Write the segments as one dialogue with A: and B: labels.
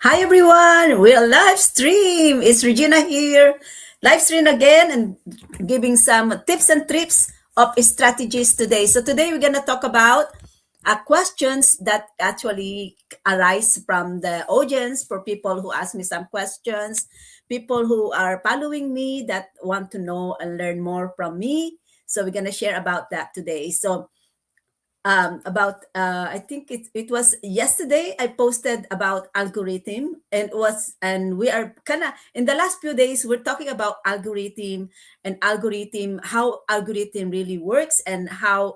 A: Hi everyone, we're live stream. It's Regina here, live stream again and giving some tips and trips of strategies today. So today we're gonna talk about questions that actually arise from the audience for people who ask me some questions, people who are following me that want to know and learn more from me. So we're gonna share about that today. So about I think it was yesterday I posted about algorithm and we are kind of in the last few days we're talking about algorithm, how algorithm really works, and how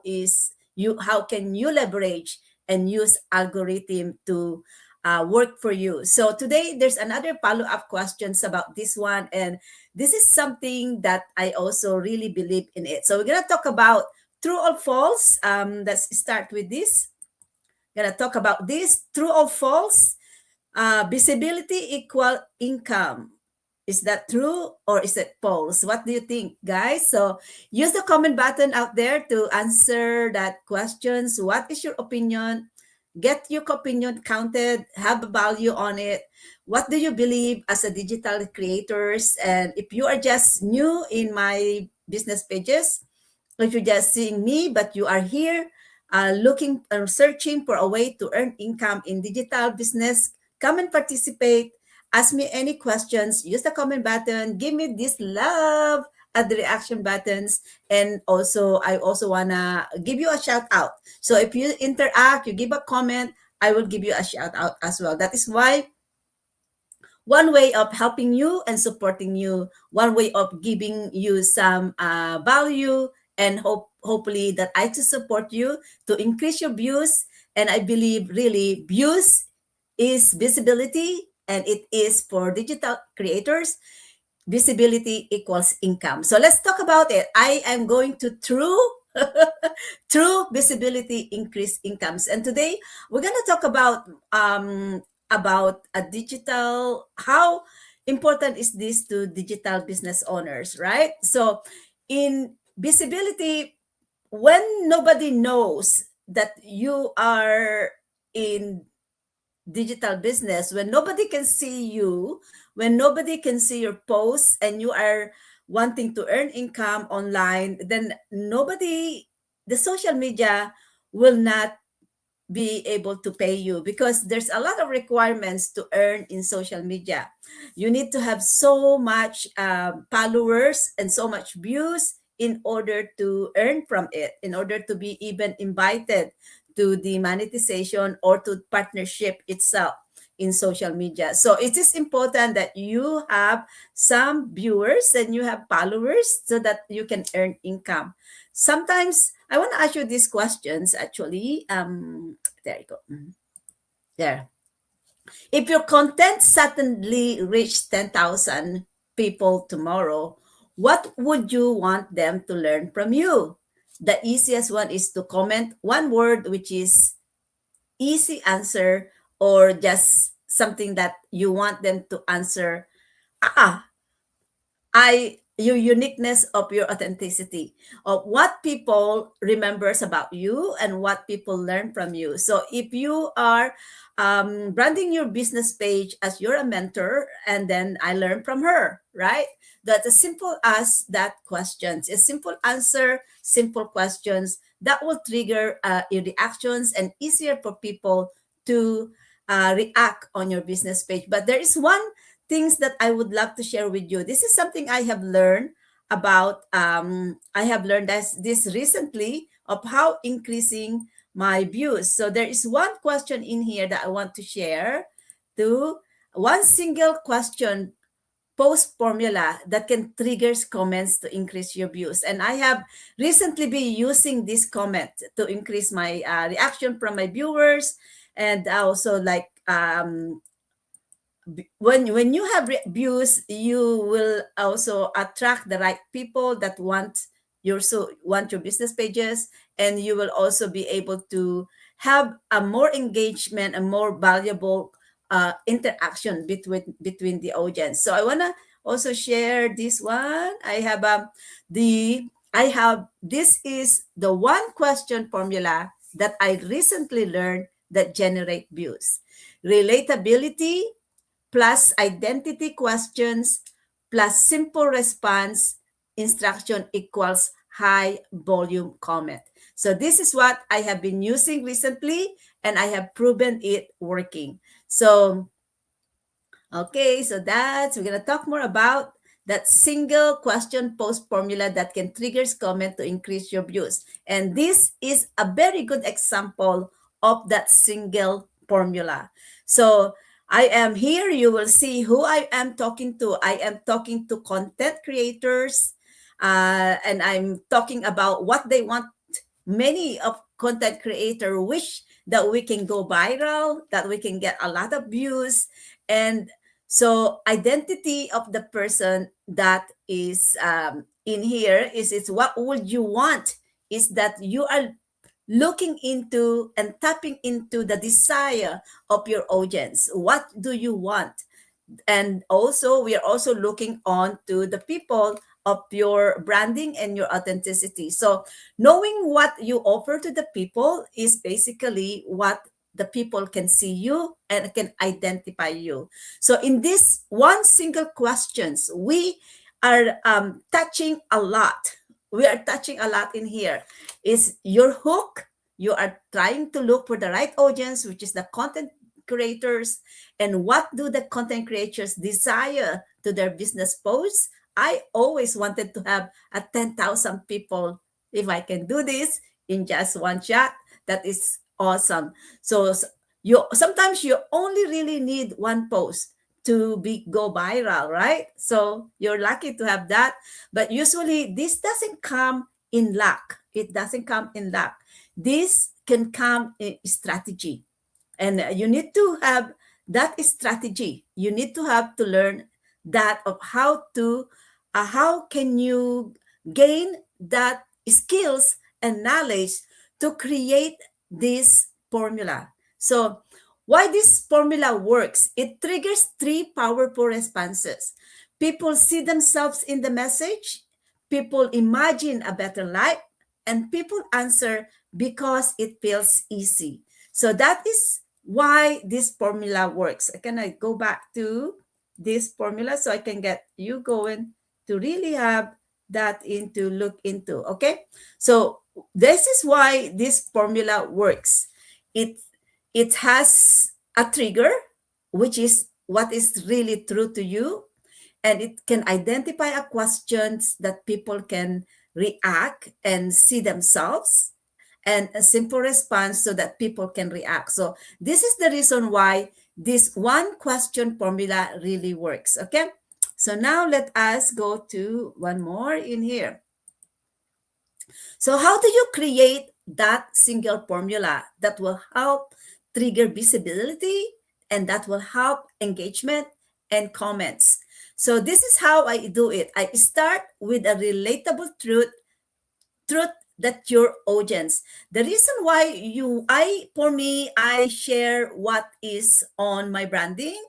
A: can you leverage and use algorithm to work for you. So today there's another follow-up questions about this one, and this is something that I also really believe in it. So we're gonna talk about true or false. Let's start with this. Gonna talk about this. True or false? Visibility equal income. Is that true or is it false? What do you think, guys? So use the comment button out there to answer that questions. What is your opinion? Get your opinion counted. Have a value on it. What do you believe as a digital creators? And if you are just new in my business pages, if you're just seeing me, but you are here looking or searching for a way to earn income in digital business, come and participate. Ask me any questions. Use the comment button. Give me this love at the reaction buttons. And also, I also want to give you a shout out. So if you interact, you give a comment, I will give you a shout out as well. That is why one way of helping you and supporting you, one way of giving you some value, and hopefully that I to support you to increase your views. And I believe really views is visibility, and it is for digital creators. Visibility equals income. So let's talk about it. I am going to true visibility increase incomes. And today we're going to talk about a digital, how important is this to digital business owners, right? So in visibility, when nobody knows that you are in digital business, when nobody can see you, when nobody can see your posts, and you are wanting to earn income online, then nobody, the social media will not be able to pay you, because there's a lot of requirements to earn in social media. You need to have so much followers and so much views in order to earn from it, in order to be even invited to the monetization or to partnership itself in social media. So it is important that you have some viewers and you have followers so that you can earn income. Sometimes I want to ask you these questions actually. There you go. There. If your content suddenly reached 10,000 people tomorrow, what would you want them to learn from you? The easiest one is to comment one word, which is easy answer, or just something that you want them to answer. Ah, your uniqueness of your authenticity of what people remembers about you and what people learn from you. So if you are branding your business page as you're a mentor, and then I learn from her, right? That's as simple as that questions, a simple answer, simple questions that will trigger your reactions and easier for people to react on your business page. But there is one things that I would love to share with you. This is something I have learned about. I have learned this recently of how increasing my views. So there is one question in here that I want to share. To one single question post formula that can triggers comments to increase your views. And I have recently been using this comment to increase my reaction from my viewers, and also like when you have views, you will also attract the right people that want your business pages, and you will also be able to have a more engagement and more valuable interaction between the audience. So I want to also share this one. This is the one question formula that I recently learned that generate views. Relatability, plus identity questions plus simple response instruction equals high volume comment. So this is what I have been using recently, and I have proven it working. So okay, so we're gonna talk more about that single question post formula that can triggers comment to increase your views. And this is a very good example of that single formula. So I am here, you will see who I am talking to. I am talking to content creators, and I'm talking about what they want. Many of content creator wish that we can go viral, that we can get a lot of views. And so identity of the person that is in here is what would you want, is that you are looking into and tapping into the desire of your audience. What do you want? And also we are also looking on to the people of your branding and your authenticity. So knowing what you offer to the people is basically what the people can see you and can identify you. So in this one single questions, we are touching a lot. We are touching a lot in here. Is your hook. You are trying to look for the right audience, which is the content creators. And what do the content creators desire to their business posts? I always wanted to have a 10,000 people. If I can do this in just one shot, that is awesome. So you sometimes you only really need one post to go viral, right? So you're lucky to have that. But usually this doesn't come in luck. It doesn't come in luck. This can come in strategy. And you need to have that strategy. You need to have to learn that of how can you gain that skills and knowledge to create this formula. So why this formula works, it triggers three powerful responses. People see themselves in the message, people imagine a better life, and people answer because it feels easy. So that is why this formula works. Can I go back to this formula so I can get you going to really have that into look into? Okay, so this is why this formula works. It has a trigger, which is what is really true to you, and it can identify a questions that people can react and see themselves, and a simple response so that people can react. So this is the reason why this one question formula really works. Okay, so now let us go to one more in here. So how do you create that single formula that will help trigger visibility and that will help engagement and comments? So this is how I do it. I start with a relatable truth that your audience, the reason why I share what is on my branding,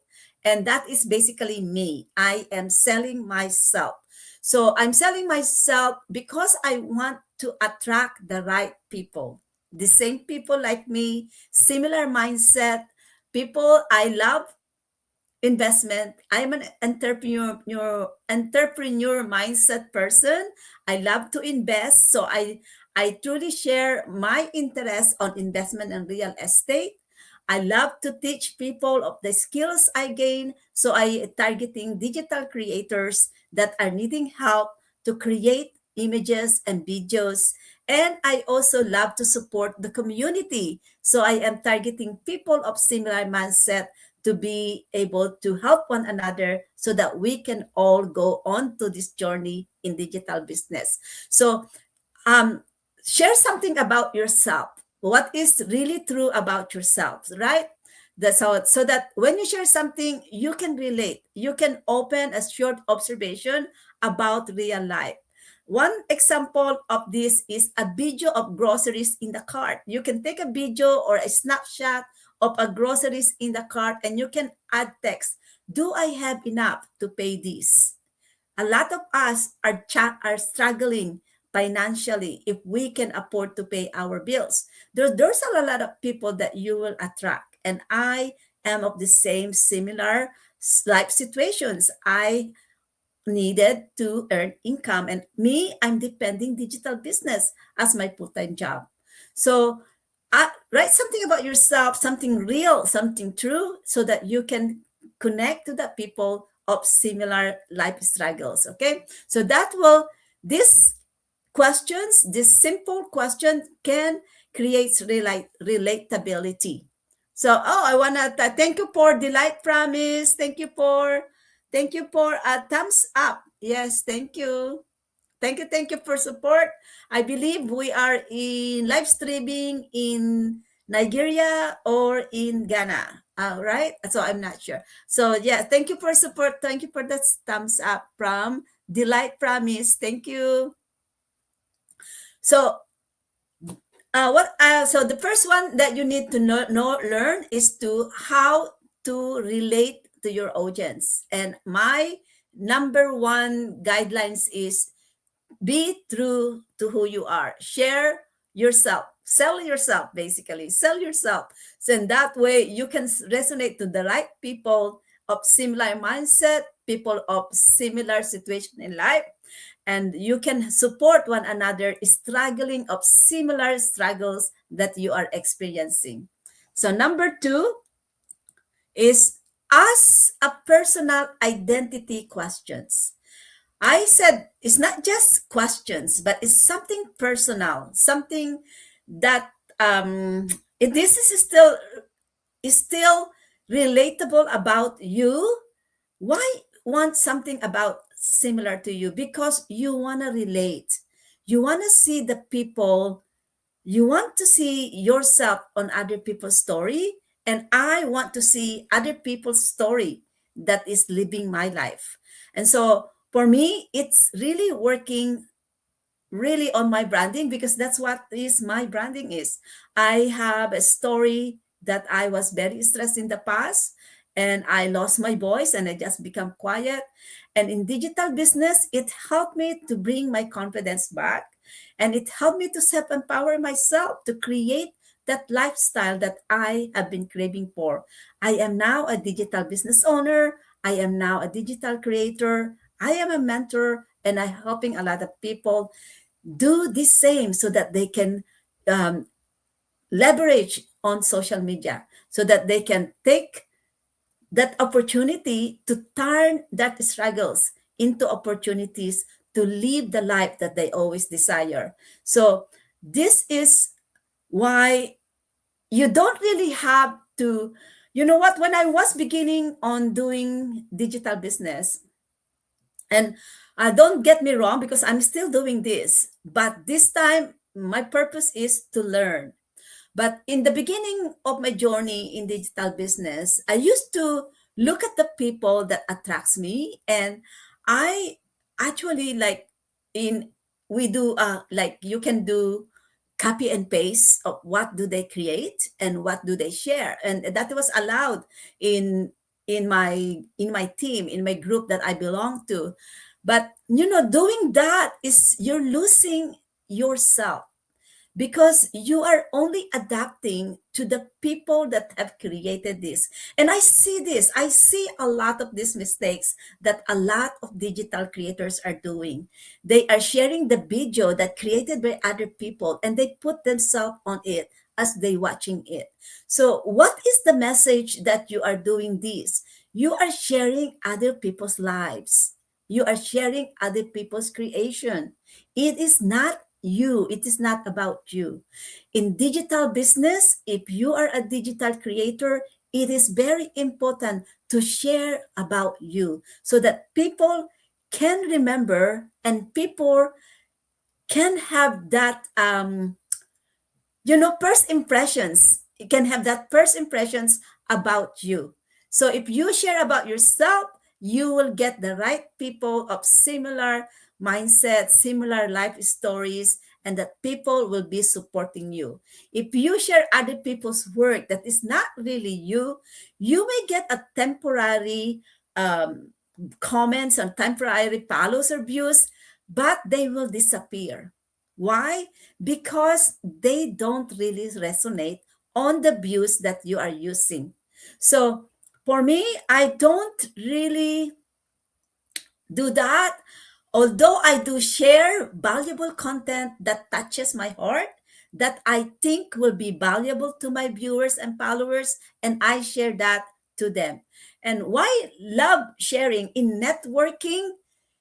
A: and that is basically me. I am selling myself. So I'm selling myself because I want to attract the right people, the same people like me, similar mindset, people I love investment. I'm an entrepreneur mindset person. I love to invest, so I truly share my interest on investment and real estate. I love to teach people of the skills I gain, so I targeting digital creators that are needing help to create images and videos. And I also love to support the community, so I am targeting people of similar mindset to be able to help one another so that we can all go on to this journey in digital business. So um, share something about yourself. What is really true about yourself, right? That's how, so that when you share something, you can relate. You can open a short observation about real life. One example of this is a video of groceries in the cart. You can take a video or a snapshot of a groceries in the cart, and you can add text. Do I have enough to pay this? A lot of us are struggling financially if we can afford to pay our bills. There's a lot of people that you will attract, and I am of the same similar life situations. I needed to earn income, and me, I'm depending digital business as my full-time job. So write something about yourself, something real, something true, so that you can connect to the people of similar life struggles. Okay, so that will, this questions, this simple question can create relatability. So, oh, I want to thank you for Delight Promise. Thank you for a thumbs up. Yes, thank you. Thank you for support. I believe we are in live streaming in Nigeria or in Ghana. Right? So I'm not sure. So yeah, thank you for support. Thank you for that thumbs up from Delight Promise. Thank you. So so the first one that you need to learn is to how to relate to your audience. And my number one guidelines is be true to who you are. Share yourself. Sell yourself, basically. Sell yourself. So in that way, you can resonate to the right people of similar mindset, people of similar situation in life, and you can support one another struggling of similar struggles that you are experiencing. So number two is ask a personal identity questions. I said it's not just questions, but it's something personal, something that this is still relatable about you. Why want something about similar to you? Because you want to relate. You want to see the people, you want to see yourself on other people's story, and I want to see other people's story that is living my life. And so for me, it's really working really on my branding, because that's what is my branding is. I have a story that I was very stressed in the past, and I lost my voice and I just become quiet. And in digital business, it helped me to bring my confidence back, and it helped me to self empower myself to create that lifestyle that I have been craving for. I am now a digital business owner. I am now a digital creator. I am a mentor, and I'm helping a lot of people do the same so that they can um, leverage on social media, so that they can take that opportunity to turn that struggles into opportunities to live the life that they always desire. So this is why you don't really have to, you know what, when I was beginning on doing digital business, and don't get me wrong, because I'm still doing this, but this time my purpose is to learn. But in the beginning of my journey in digital business, I used to look at the people that attracts me, and I actually like in we do like you can do copy and paste of what do they create and what do they share, and that was allowed in in my team, in my group that I belong to. But doing that is you're losing yourself, because you are only adapting to the people that have created this. And I see a lot of these mistakes that a lot of digital creators are doing. They are sharing the video that created by other people, and they put themselves on it as they watching it. So what is the message that you are doing this? You are sharing other people's lives. You are sharing other people's creation. It is not you. It is not about you. In digital business, if you are a digital creator, it is very important to share about you so that people can remember and people can have that first impressions. You can have that first impressions about you. So if you share about yourself, you will get the right people of similar mindset, similar life stories, and that people will be supporting you. If you share other people's work that is not really you, you may get a temporary comments and temporary follows or views, but they will disappear. Why? Because they don't really resonate on the views that you are using. So for me, I don't really do that. Although I do share valuable content that touches my heart, that I think will be valuable to my viewers and followers, and I share that to them. And why love sharing in networking,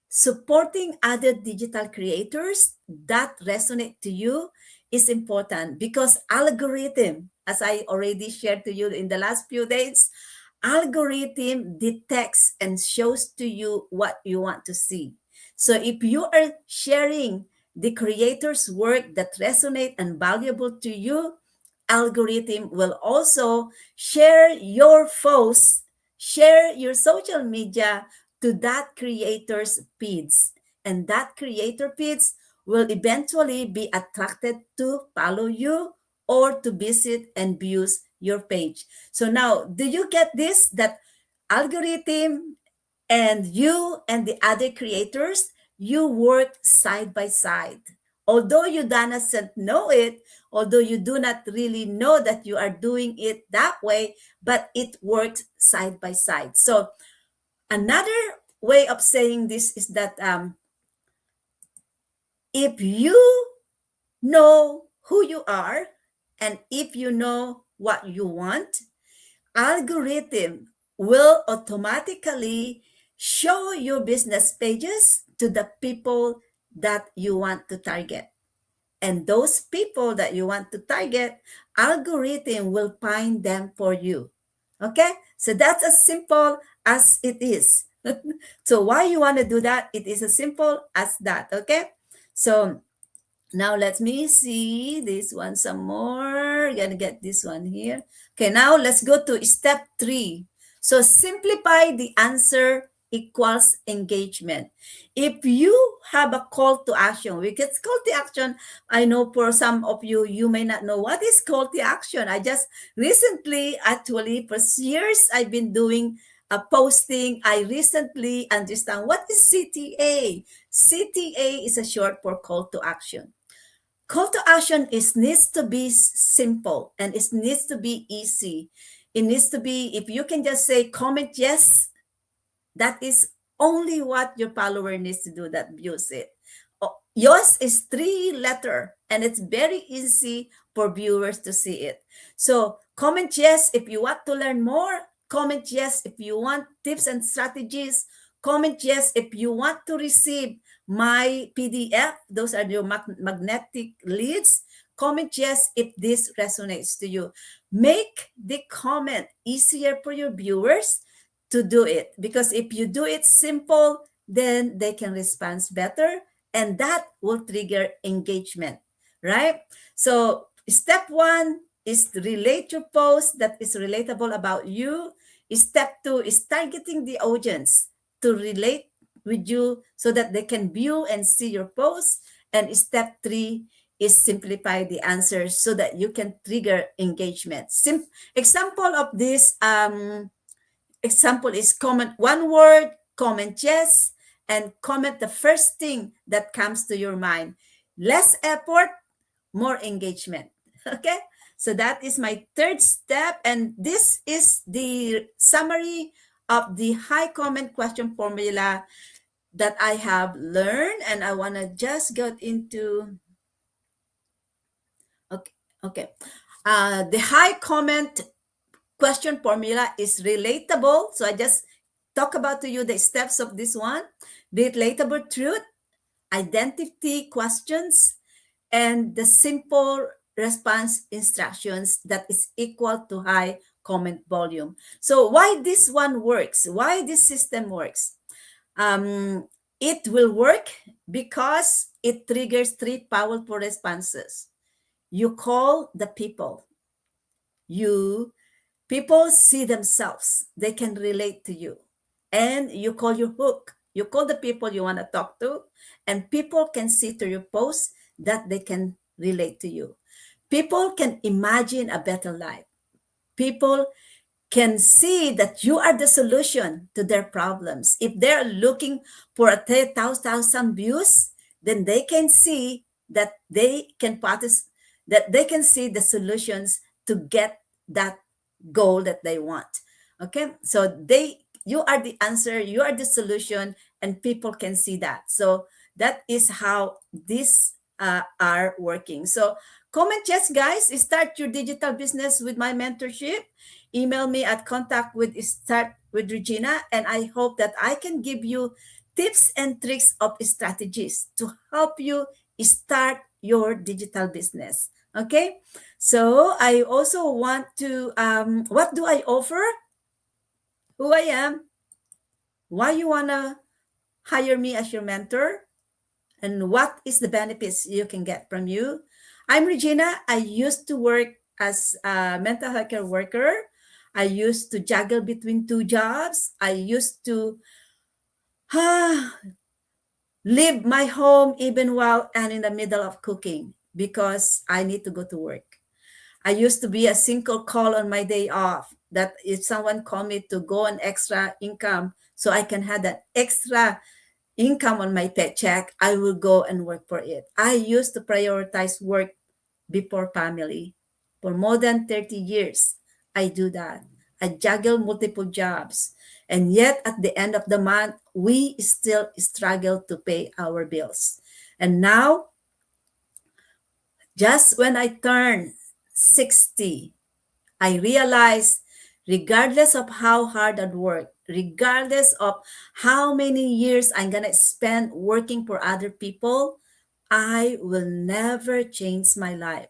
A: supporting other digital creators that resonate to you is important because algorithm, as I already shared to you in the last few days, algorithm detects and shows to you what you want to see. So if you are sharing the creator's work that resonate and valuable to you, algorithm will also share your posts, share your social media to that creator's feeds. And that creator feeds will eventually be attracted to follow you or to visit and views your page. So now, do you get this? That algorithm and you and the other creators, you work side by side. Although you do not know it, although you do not really know that you are doing it that way, but it works side by side. So another way of saying this is that if you know who you are and if you know what you want, algorithm will automatically show your business pages to the people that you want to target. And those people that you want to target, algorithm will find them for you. Okay? So that's as simple as it is. So why you want to do that? It is as simple as that. Okay? So now let me see this one some more. Gonna get this one here. Okay, now let's go to step 3. So simplify the answer equals engagement. If you have a call to action, we get call to action. I know for some of you, you may not know what is call to action. I just recently, actually, for years, I've been doing a posting. I recently understand what is CTA. CTA is a short for call to action. Call to action is needs to be simple and it needs to be easy. It needs to be, if you can just say comment yes, that is only what your follower needs to do that views it. Yours is 3 letter and it's very easy for viewers to see it. So comment yes if you want to learn more. Comment yes if you want tips and strategies. Comment yes if you want to receive my PDF. Those are your magnetic leads. Comment yes if this resonates to you. Make the comment easier for your viewers to do it, because if you do it simple, then they can respond better and that will trigger engagement, right? So step 1 is to relate your post that is relatable about you. Step 2 is targeting the audience to relate with you so that they can view and see your post. And step 3 is simplify the answers so that you can trigger engagement. Example of this example is comment one word, comment yes, and comment the first thing that comes to your mind. Less effort, more engagement. Okay? So that is my 3rd step. And this is the summary of the high comment question formula that I have learned. And I want to just get into, okay, okay. The high comment question formula is relatable. So I just talk about to you the steps of this one. Relatable truth, identity questions, and the simple response instructions that is equal to high comment volume. So why this one works? Why this system works? It will work because it triggers 3 powerful responses. You call the people. You People see themselves. They can relate to you. And you call your hook. You call the people you want to talk to, and people can see to your post that they can relate to you. People can imagine a better life. People can see that you are the solution to their problems. If they're looking for a 10,000 views, then they can see that they can see the solutions to get that goal that they want. Okay, so you are the answer, you are the solution, and people can see that. So that is how these are working. So comment yes, guys, start your digital business with my mentorship. Email me at contact with start with Regina, and I hope that I can give you tips and tricks of strategies to help you start your digital business. Okay, so I also want to, what do I offer? Who I am? Why you wanna hire me as your mentor? And what is the benefits you can get from you? I'm Regina. I used to work as a mental health care worker. I used to juggle between two jobs. I used to leave my home even while I'm in the middle of cooking because I need to go to work. I used to be a single call on my day off that if someone called me to go an extra income so I can have that extra income on my paycheck, I will go and work for it. I used to prioritize work before family. For more than 30 years, I do that. I juggle multiple jobs. And yet, at the end of the month, we still struggle to pay our bills. And now, just when I turn 60, I realized regardless of how hard I work, regardless of how many years I'm going to spend working for other people, I will never change my life.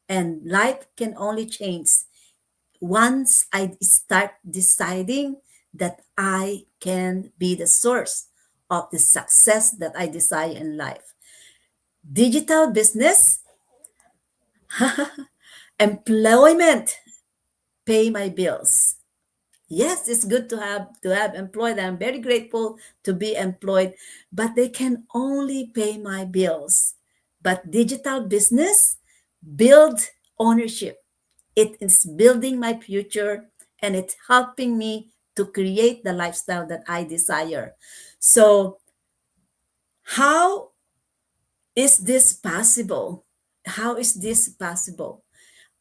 A: And life can only change once I start deciding that I can be the source of the success that I desire in life. Digital business, employment, pay my bills. Yes, it's good to have employed. I'm very grateful to be employed, but they can only pay my bills. But digital business build ownership. It is building my future, and it's helping me to create the lifestyle that I desire. So how is this possible? How is this possible?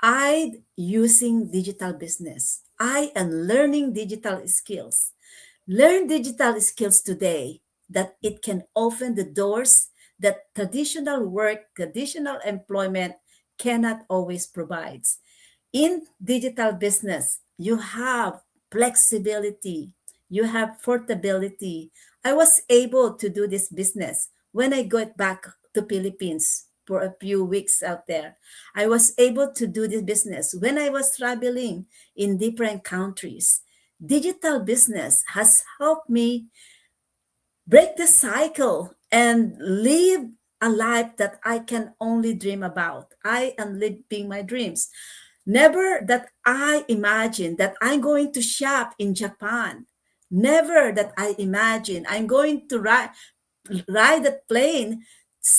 A: I using digital business. I am learning digital skills. Learn digital skills today that it can open the doors that traditional work, traditional employment cannot always provide. In digital business, you have flexibility, you have portability. I was able to do this business when I got back to Philippines for a few weeks out there. I was able to do this business when I was traveling in different countries. Digital business has helped me break the cycle and live a life that I can only dream about. I am living my dreams. Never that I imagine that I'm going to shop in Japan. Never that I imagine I'm going to ride a plane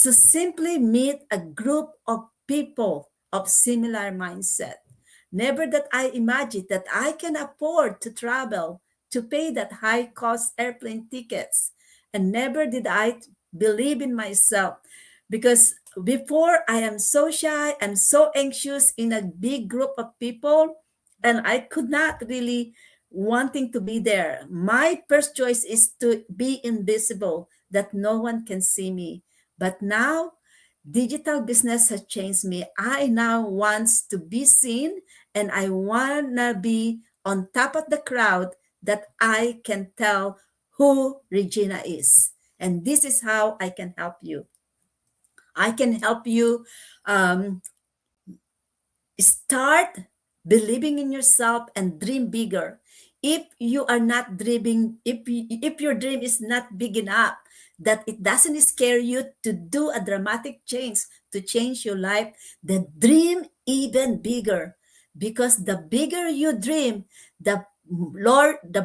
A: to simply meet a group of people of similar mindset. Never that I imagined that I can afford to travel to pay that high cost airplane tickets. And never did I believe in myself because before I am so shy and so anxious in a big group of people, and I could not really wanting to be there. My first choice is to be invisible, that no one can see me. But now digital business has changed me. I now want to be seen, and I want to be on top of the crowd that I can tell who Regina is. And this is how I can help you. I can help you um, start believing in yourself and dream bigger. If you are not dreaming, if your dream is not big enough that it doesn't scare you to do a dramatic change to change your life, then dream even bigger, because the bigger you dream, the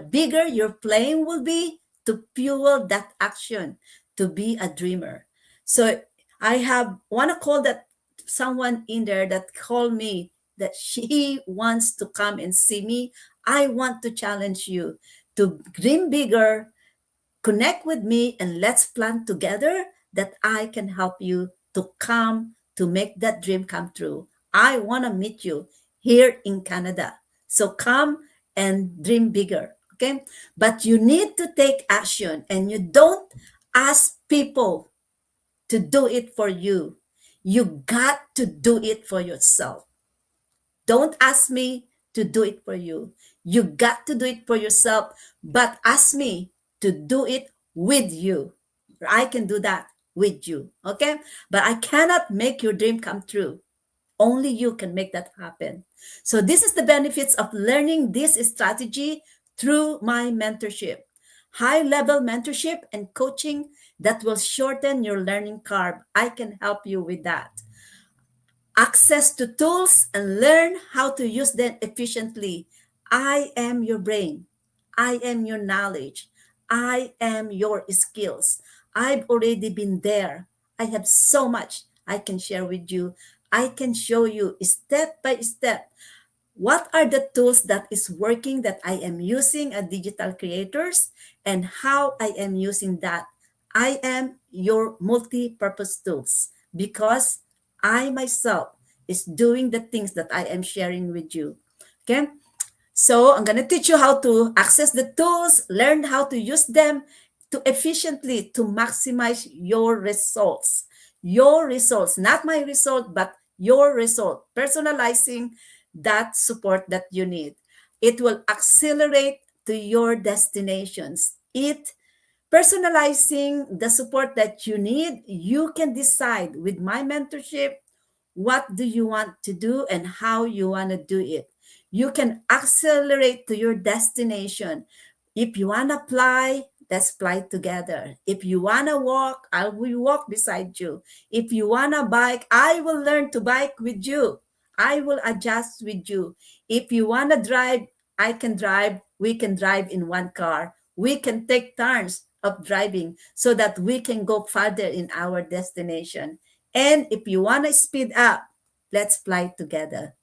A: bigger your flame will be to fuel that action to be a dreamer. So I have want to call that someone in there that called me that she wants to come and see me. I want to challenge you to dream bigger, connect with me, and let's plan together that I can help you to come to make that dream come true. I want to meet you here in Canada. So come and dream bigger. Okay. But you need to take action, and you don't ask people to do it for you. You got to do it for yourself. Don't ask me to do it for you. You got to do it for yourself, but ask me to do it with you. I can do that with you. Okay. But I cannot make your dream come true. Only you can make that happen. So this is the benefits of learning this strategy through my mentorship. High level mentorship and coaching that will shorten your learning curve. I can help you with that. Access to tools and learn how to use them efficiently. I am your brain. I am your knowledge. I am your skills. I've already been there. I have so much I can share with you. I can show you step by step what are the tools that is working that I am using as digital creators, and how I am using that. I am your multi-purpose tools because I myself is doing the things that I am sharing with you. Okay. So I'm going to teach you how to access the tools, learn how to use them to efficiently to maximize your results. Your results, not my result, but your result. Personalizing that support that you need. It will accelerate to your destinations. It personalizing the support that you need, you can decide with my mentorship what do you want to do and how you want to do it. You can accelerate to your destination. If you want to fly, let's fly together. If you want to walk, I will walk beside you. If you want to bike, I will learn to bike with you. I will adjust with you. If you want to drive, I can drive. We can drive in one car. We can take turns of driving so that we can go further in our destination. And if you want to speed up, let's fly together.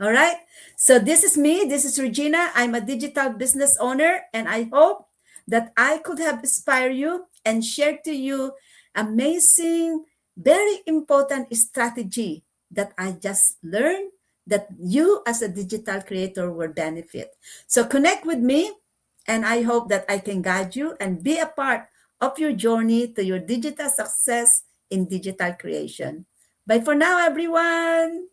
A: All right. So this is me. This is Regina. I'm a digital business owner, and I hope that I could have inspired you and shared to you amazing, very important strategy that I just learned that you as a digital creator will benefit. So connect with me, and I hope that I can guide you and be a part of your journey to your digital success in digital creation. Bye for now, everyone.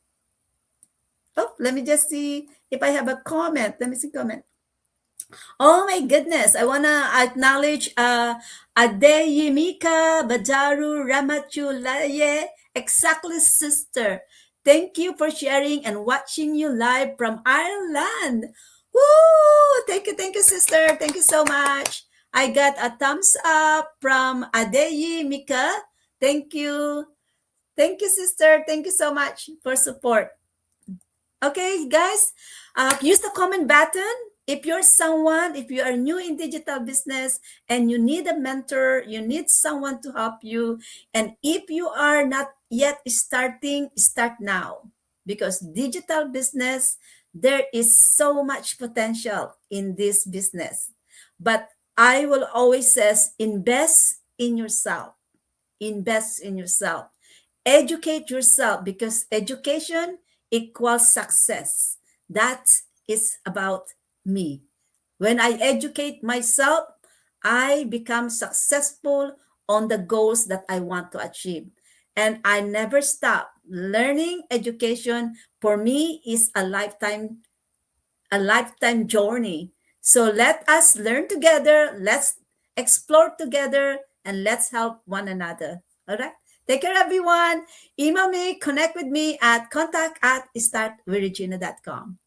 A: Oh, let me just see if I have a comment. Let me see comment. Oh my goodness. I want to acknowledge Adeyemika Bajaru Ramachulaye. Exactly, sister. Thank you for sharing and watching you live from Ireland. Woo! Thank you, sister. Thank you so much. I got a thumbs up from Adeyemika. Thank you. Thank you, sister. Thank you so much for support. Okay, guys, use the comment button. If you're someone, if you are new in digital business and you need a mentor, you need someone to help you. And if you are not yet starting, start now. Because digital business, there is so much potential in this business. But I will always says, invest in yourself. Invest in yourself. Educate yourself because education equals success. That is about me. When I educate myself, I become successful on the goals that I want to achieve. And I never stop. Learning education for me is a lifetime journey. So let us learn together, let's explore together, and let's help one another. All right. Take care, everyone. Email me, connect with me at contact@startwithregina.com.